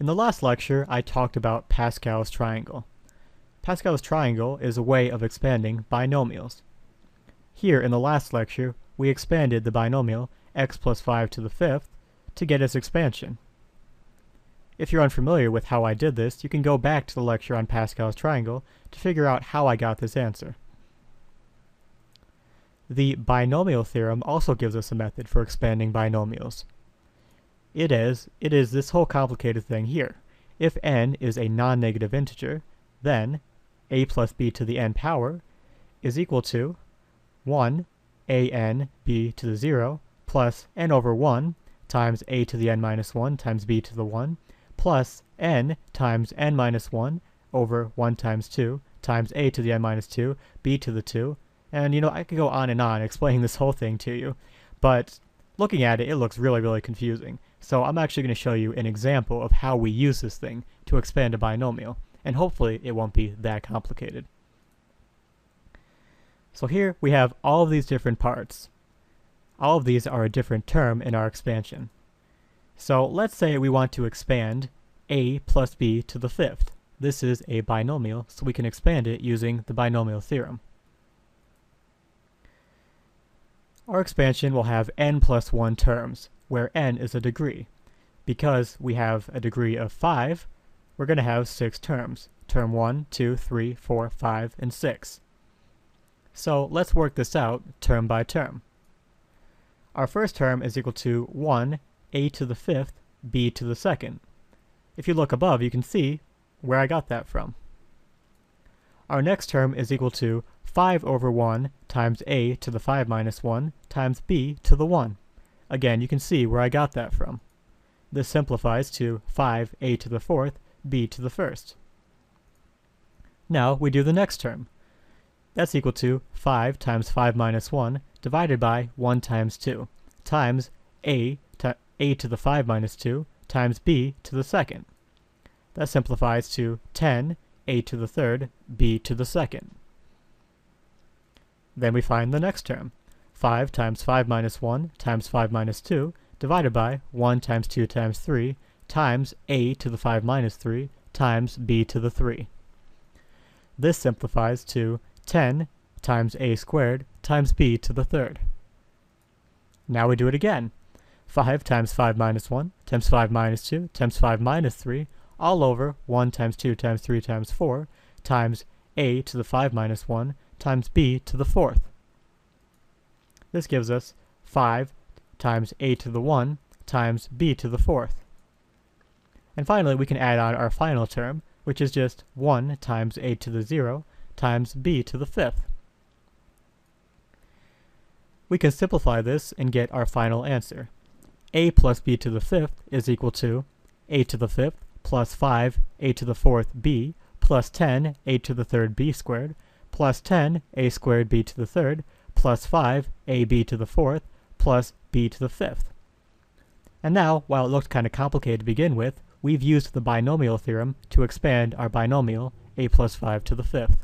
In the last lecture, I talked about Pascal's triangle. Pascal's triangle is a way of expanding binomials. Here in the last lecture, we expanded the binomial x plus 5 to the fifth to get its expansion. If you're unfamiliar with how I did this, you can go back to the lecture on Pascal's triangle to figure out how I got this answer. The binomial theorem also gives us a method for expanding binomials. It is this whole complicated thing here. If n is a non-negative integer, then a plus b to the n power is equal to 1 an b to the 0 plus n over 1 times a to the n minus 1 times b to the 1 plus n times n minus 1 over 1 times 2 times a to the n minus 2, b to the 2. And I could go on and on explaining this whole thing to you, but looking at it, it looks really confusing. So I'm actually going to show you an example of how we use this thing to expand a binomial, and hopefully it won't be that complicated. So here we have all of these different parts. All of these are a different term in our expansion. So let's say we want to expand a plus b to the fifth. This is a binomial, so we can expand it using the binomial theorem. Our expansion will have n plus 1 terms, where n is a degree. Because we have a degree of 5, we're going to have 6 terms. Term 1, 2, 3, 4, 5, and 6. So let's work this out term by term. Our first term is equal to 1 a to the fifth b to the second. If you look above, you can see where I got that from. Our next term is equal to 5 over 1 times a to the 5 minus 1 times b to the 1. Again, you can see where I got that from. This simplifies to 5a to the fourth, b to the first. Now we do the next term. That's equal to 5 times 5 minus 1 divided by 1 times 2 times a to the 5 minus 2 times b to the second. That simplifies to 10 a to the third, b to the second. Then we find the next term. 5 times 5 minus 1 times 5 minus 2 divided by 1 times 2 times 3 times a to the 5 minus 3 times b to the 3. This simplifies to 10 times a squared times b to the third. Now we do it again. 5 times 5 minus 1 times 5 minus 2 times 5 minus 3 all over 1 times 2 times 3 times 4 times a to the 5 minus 1 times b to the fourth. This gives us 5 times a to the 1 times b to the fourth. And finally, we can add on our final term, which is just 1 times a to the 0 times b to the fifth. We can simplify this and get our final answer. A plus b to the fifth is equal to a to the fifth plus 5 a to the fourth b plus 10 a to the third b squared plus 10 a squared b to the third plus 5 ab to the fourth plus b to the fifth. And now, while it looked kind of complicated to begin with, we've used the binomial theorem to expand our binomial a plus 5 to the fifth.